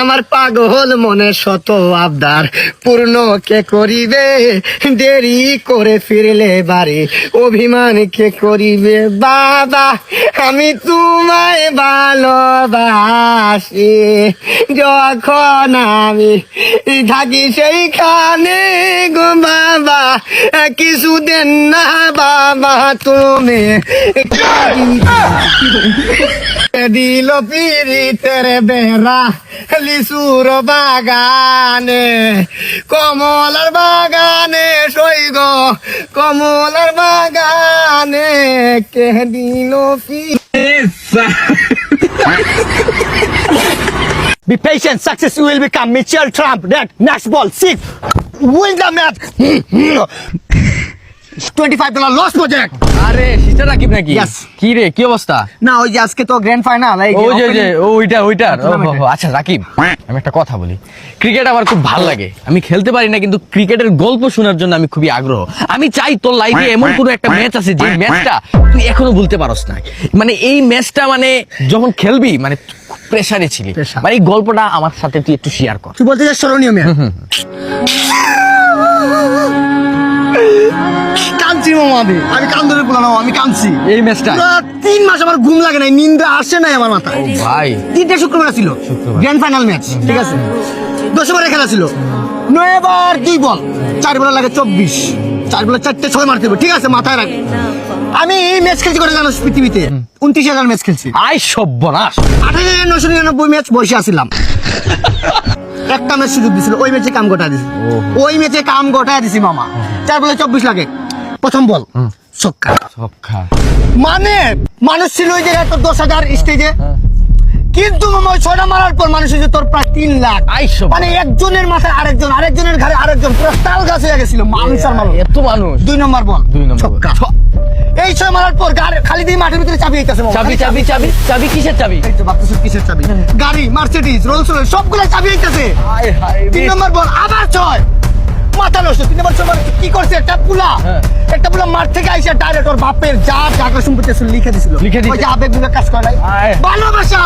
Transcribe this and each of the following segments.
আমার পাগল মনে শত আবদার পূর্ণ কে করিবে, দেরি করে ফিরলে বাড়ি অভিমান কে করিবে। বাবা আমি তোমায় ভালোবাসি, যখন আমি থাকি সেইখানে গো বাবা কিছু দেন না বাবা তুমি দিল পিরিতের বেড়া লিচুর বাগানে, কমলার বাগানে সৈগ কমলার বাগানে কে দিল Be patient, success will become Mitchell Trump. That next ball, six, win the match. $25 loss project. আরে সিস্টার রাকিব নাকি? Yes. কি রে কি অবস্থা? না ওই যে আজকে তো গ্র্যান্ড ফাইনাল, এই ওই যে ওইটার আচ্ছা রাকিব, আমি একটা কথা বলি, ক্রিকেট আমার খুব ভালো লাগে, আমি খেলতে পারি না কিন্তু ক্রিকেটের গল্প শোনার জন্য আমি খুবই আগ্রহ। আমি চাই তোর লাইফে এমন কোনো একটা ম্যাচ আছে যে ম্যাচটা তুই এখনো ভুলতে পারস না, মানে এই ম্যাচটা মানে যখন খেলবি মানে প্রেসারে ছিলি, মানে এই গল্পটা আমার সাথে তুই একটু শেয়ার কর। তুই বলতে চাস স্মরণীয় ম্যাচ? কাঁদছি মামা, আমি কান্দরে বললাম, আমি কাঁদছি এই ম্যাচটা 3 মাস আমার ঘুম লাগে নাই, নিন্দা আসে নাই আমার মাথায়। ভাই 3টে শুক্রবার ছিল গ্র্যান্ড ফাইনাল ম্যাচ, ঠিক আছে? 10 ওভারের খেলা ছিল, 9 ওভার 2 বল, 4 বলে লাগে 24, 4 বলে 4টে 6 মারতে হবে, ঠিক আছে? মাথায় রাখ। আমি এই ম্যাচ খেলছি করে জানো পৃথিবীতে 29,000 ম্যাচ খেলছি। আই সর্বনাশ, 28,999 ম্যাচ বসে আসছিলাম। একটা ম্যাচ সুযোগ দিছিল, ওই ম্যাচে কাম গোটা দিছি, ওই ম্যাচে কাম গোটা দিছি মামা। 4 বলে 24 লাগে, প্রথম বল ছক্কা। মানে মানুষ ছিল ওই জায়গায় তোর 10,000 স্টেজে, কিন্তু মামা ওই 6টা মারার পর মানুষ হয়েছে তোর প্রায় 3 লাখ। মানে একজনের মাথায় আরেকজন, আরেকজনের ঘাড়ে আরেকজন, পুরো তাল গাছ হয়ে গেছিল মানুষ আর মানুষ, এত মানুষ। 2 নম্বর বল ছক্কা। এই 6 মারার পর খালি দিয়ে মাঠের ভিতরে চাবি আইতাছে, চাবি কিসের চাবি? এই তো ভাবতেছ কিসের চাবি? গাড়ি মার্সিডিজ রোলস রয়েস সবগুলো চাবি আইতাছে। 3 নম্বর বল আবার 6, মাথা নষ্ট। 3 নম্বর 6 কি করছে? একটা পুলা মাঠ থেকে আইসা ডাইরেক্ট ওর বাপের যা জায়গা সম্পত্তি আছে লিখে দিছিল। ওই যে আবেগগুলো কাজ করে নাই, ভালোবাসা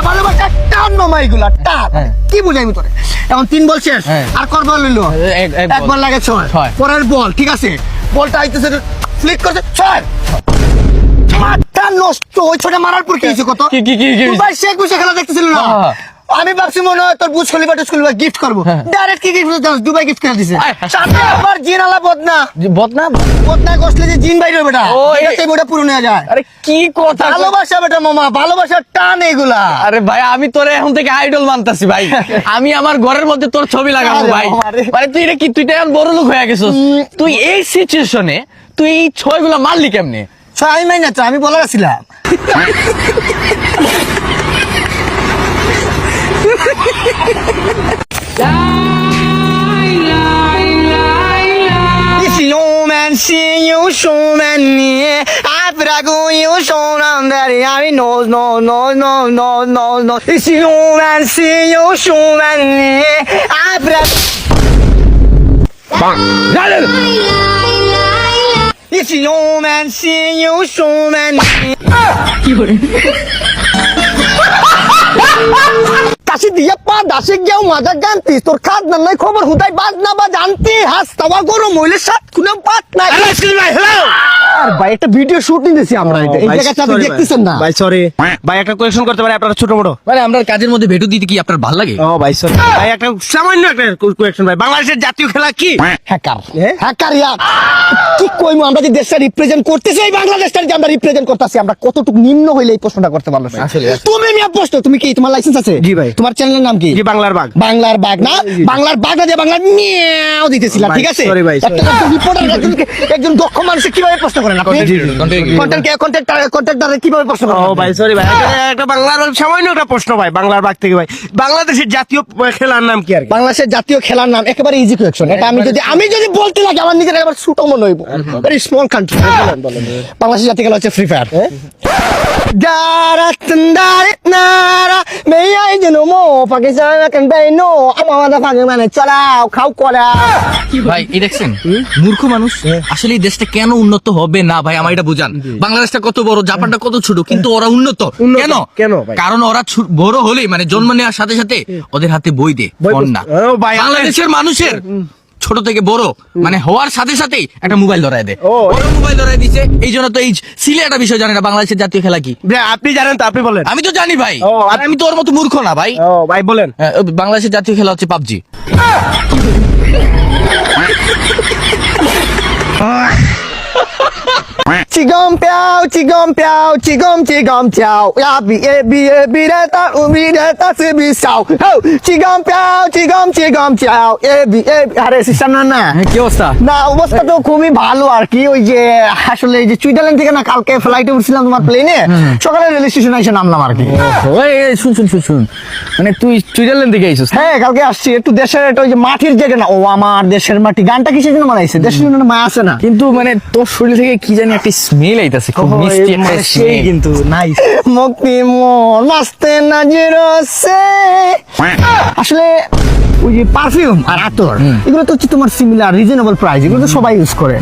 টান নমাইগুলা টান, কি বুঝাইবি তোরে? এখন 3 বল শেষ, আর কর বল লইলো এক বল লাগে 6, পরের বল ঠিক আছে, বলটা আইতেছে ফ্লিক করছে 6, মাথা নষ্ট। ওই 6টা মারার পর কি হইছে? কত ভাই শেখ বসে খেলা দেখতেছিল না, আমি ভাবছি মনে হয় তোর বুঝ খলিফা গিফট করবো, ডাইরেক্ট কি গিফট দুবাই গিফট করে দিছে। সাথে আবার জিন আলা বদনা গোসলে যে জিন বাইরে বেটা, এটাই বড় পুরো নেওয়া যায়। আরে কি কথা, ভালোবাসা বেটা মামা, ভালোবাসার টান এগুলা। আরে ভাই আমি তোরে এখন থেকে আইডল মানতাছি ভাই, আমি আমার ঘরের মধ্যে তোর ছবি লাগাবো ভাই। মানে তুই রে কি, তুই তো এখন বড় লোক হয়ে গেছিস, তুই এই সিচুয়েশনে তুই এই 6 গুলা মারলি কেমনে? 6 আমি মাইনা তো, আমি বলার ছিলাম। See you so many, I prago you so many, I know no. See you man, see you so many, I prago. Bang. See you man, see you so many. কাশি দিয়ে পা দাসে গিয়েও মাজা গানতি, তোর খাদ না নাই খবর হুদাই বাজ না বা জানতি, হাস তাওয়া গরম হইলে সাত খুনে পাত নাই। আর ভাই একটা ভিডিও শুট নিতেছি আমরা, এই জায়গাটা আপনি দেখতেছেন না ভাই? সরি ভাই, একটা কোয়েশ্চন করতে পারি আপনারা? ছোট মোটো মানে আমরা কাজের মধ্যে ভেটু দিতে কি আপনার ভালো লাগে? ও ভাই সরি ভাই, একটা সামান্য একটা কোয়েশ্চন ভাই, বাংলাদেশের জাতীয় খেলা কি? হ্যাকার ইয়া কি কইমু, আমরা যে দেশটা রিপ্রেজেন্ট করতেছি, এই বাংলাদেশটা যে আমরা রিপ্রেজেন্ট করতেছি, আমরা কতটুকু নিম্ন হইলে এই প্রশ্নটা করতে পারলো? তুমি মিয়া প্রশ্ন, তুমি কি তোমার লাইসেন্স আছে? জি ভাই। তোমার চ্যানেলের নাম কি? জি বাংলার বাঘ। বাংলার বাঘ না, বাংলার বাঘ না, যে বাংলার মিয়াও দিতেছিলা, ঠিক আছে? সরি ভাই, একজন দক্ষ মানুষ কিভাবে প্রশ্ন করেন আপনি? কন্টেন্ট কিভাবে প্রশ্ন করেন? ও ভাই সরি ভাই, একটা বাংলার সামান্য একটা প্রশ্ন ভাই, বাংলার বাঘ থেকে ভাই, বাংলাদেশের জাতীয় খেলার নাম কি? আর বাংলাদেশের জাতীয় খেলার নাম একেবারে ইজি কোয়েশ্চন, এটা আমি যদি বলতে লাগে আমার নিজের একবার ছোট মনে হইব, ভেরি স্মল কান্ট্রি। বাংলাদেশের জাতীয় খেলা হচ্ছে free fire. mo Pakistan kan bay no আমার মাথা ফাঁকে মানে চালাও খাও করা ভাই এই দেখছেন মূর্খ মানুষ আসলে এই দেশটা কেন উন্নত হবে না ভাই আমার এটা বুঝান বাংলাদেশটা কত বড় জাপানটা কত ছোট কিন্তু ওরা উন্নত কেন কেন ভাই? কারণ ওরা বড় হলেই মানে জন্ম নেওয়ার সাথে সাথে ওদের হাতে বই দে ফোন না ও ভাই, বাংলাদেশের মানুষের ছোট থেকে বড় মানে হওয়ার সাথে সাথেই একটা মোবাইল ধরায় দেয় ও। ওরা মোবাইল ধরায় দিছে এই জন্য তো এই সিলে একটা বিষয় জানে না বাংলাদেশের জাতীয় খেলা কি ভাই, আপনি জানেন তো, আপনি বলেন। আমি তো জানি ভাই ও, আর আমি তো ওর মতো মূর্খ না ভাই ও ভাই বলেন। বাংলাদেশের জাতীয় খেলা হচ্ছে PUBG Chigom piao, chigom piao, chigom chigom chao. Ya bi e bi re ta u bi re ta si bi sao. Ho, chigom piao, chigom chao. আরে সিস্টার না কি অবস্থা না অবস্থা তো খুবই ভালো আর কি ওই যে আসলে এই যে সুইজারল্যান্ড থেকে না কালকে ফ্লাইটে উঠছিলাম তোমার প্লেনে সকালে রেল স্টেশনে এসে নামলাম আর কি শুন মানে তুই সুইজারল্যান্ড থেকে আইছিস হ্যাঁ কালকে আসছি একটু দেশের একটা ওই যে মাটির জায়গা না ও আমার দেশের মাটি গানটা কিসের জন্য মানাইছে দেশের জন্য মায়া আছে না কিন্তু মানে তোর শরীর থেকে কি জানি একটা স্মেল আইতাছে খুব মিষ্টি একটা সেই smell। কিন্তু নাইস মুক্তি মন মাস্তে নাজির সে আসলে ওই যে পারফিউম আর আতর এগুলো তো হচ্ছে তোমার সিমিলার রিজনেবল প্রাইস এগুলো তো সবাই ইউজ করে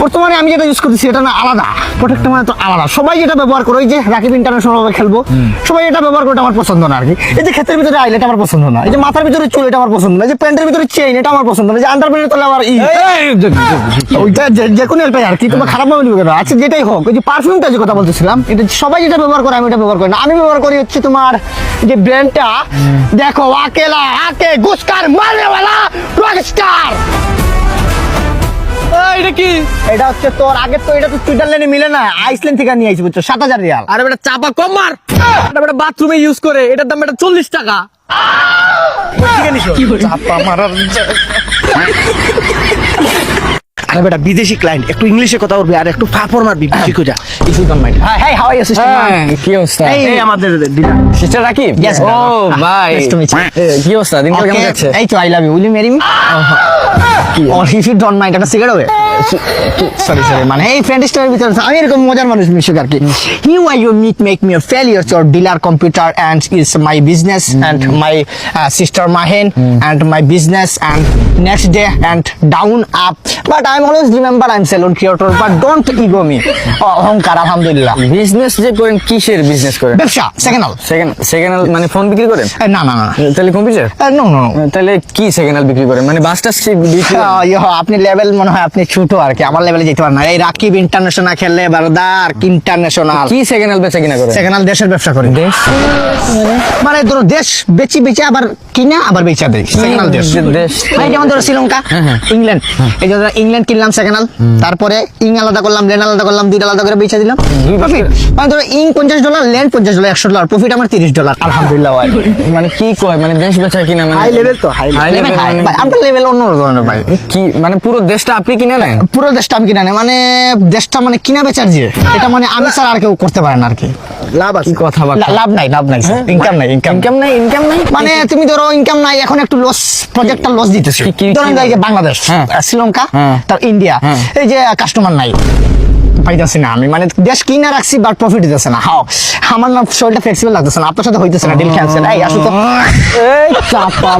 বর্তমানে আমি যেটা ইউজ করতেছি এটা না আলাদা প্রোডাক্টটা মানে তো আলাদা সবাই যেটা ব্যবহার করে ওই যে রাকিব ইন্টারন্যাশনাল ভাবে খেলবো সবাই এটা ব্যবহার করে আমার পছন্দ না আর কি এই যে ক্ষেতের ভিতরে আইল এটা আমার পছন্দ না এই যে মাথার ভিতরে চুল এটা আমার পছন্দ না এই যে প্যান্টের ভিতরে চেইন এটা আমার পছন্দ না এই যে আন্ডারপ্যান্টের তলে আবার ওইটা যে কোনো এলপাই আর কি তোমার খারাপ ভাবে নিবে কেন আচ্ছা যেটাই হোক ওই যে পারফিউমটা যে কথা বলতেছিলাম এটা সবাই যেটা ব্যবহার করে আমি এটা ব্যবহার করি না আমি ব্যবহার করি হচ্ছে তোমার যে ব্র্যান্ডটা দেখো আকেলা আকে গুসকার মারনে वाला রকস্টার এটা কি এটা হচ্ছে তোর আগে তো এটা তো সুইজারল্যান্ডে মিলে না আইসল্যান্ড থেকে নিয়ে আইছি বুঝছো 7000 রিয়াল আরে বেটা চাপা কম মার এটা বেটা বাথরুমে ইউজ করে এটার দাম বেটা 40 টাকা চাপা মারার আরে বেটা বিদেশি ক্লায়েন্ট একটু ইংলিশে কথা বলবি আর একটু ফাফর মারবি বেশি করে ইস্যু কম mind hi how are you sister কি অবস্থা এই আমাদের ডিলার সিস্টার রাকিব Yes, ও brother. ভাই Nice to meet you. কি অবস্থা দিনকাল কেমন যাচ্ছে এই তো I love you will you marry me or if you don't mind একটা সিগারেট হবে সরি মানে এই ফ্রেন্ড স্টোরের ভিতরে আমি এরকম মজার মানুষ মিশুক আর কি who I you meet make me a failure to dealer computer and is my business and my sister Mahen and my business and next day and down up but I am always remember I am salon creator but don't ego me অহংকার আলহামদুলিল্লাহ business যে করেন কিসের business করেন ব্যবসা second second মানে phone বিক্রি করেন না না না তাহলে কম্পিউটার নো নো তাহলে কি সেকেন্ড হ্যান্ড বিক্রি করেন মানে বাসটা বিক্রি করেন? আপনি লেভেল মনে হয় আপনি ছোট আর কি আমার লেভেলে যেতে পারেন না এই রাকিব ইন্টারন্যাশনাল খেললে বারদার ইন্টারন্যাশনাল কি সেকেন্ড হ্যান্ড বেচা কিনা করেন সেকেন্ড দেশের ব্যবসা করি মানে ধরো দেশ বেচে আবার কিনা আবার বেচা দেয় সেকেন্ড দেশ দেশ ভাই যেমন ধরো শ্রীলঙ্কা ইংল্যান্ড এই যে ধরো ইংল্যান্ড কিনলাম সেকেন্ড তারপরে ইং আলাদা করলাম ল্যান্ড আলাদা করলাম দুইটা আলাদা করে বেচা দিলাম প্রফিট মানে ধরো ইং $50 ল্যান্ড $50 $100 প্রফিট আমার $30 আলহামদুলিল্লাহ ভাই মানে কি কয় মানে দেশ বেচা কিনা মানে হাই লেভেল তো হাই লেভেল আপনার লেভেল অন্য ধরনের ভাই কি মানে পুরো দেশটা আপনি কিনে নেন পুরো দেশটা আমি কিনা নেই মানে দেশটা মানে কিনা বেচার যে এটা মানে আমি ছাড়া আর কেউ করতে পারে না আর কি লাভ আছে কি কথা লাভ নাই ইনকাম নাই ইনকাম নাই মানে তুমি ধরো ইনকাম নাই এখন একটু লস প্রজেক্টটা লস দিতেছে কি- ধরেন এই যে বাংলাদেশ হ্যাঁ। শ্রীলঙ্কা হ্যাঁ। তার ইন্ডিয়া এই যে কাস্টমার নাই পাইতেছি না আমি মানে দেশ কিনা রাখছি বাট প্রফিট দিতেছে না হাও আমার না শরীরটা ফ্লেক্সিবল লাগতেছে না আপনার সাথে হইতেছে না ডিল ক্যান্সেল এই আসো তো এই চাপা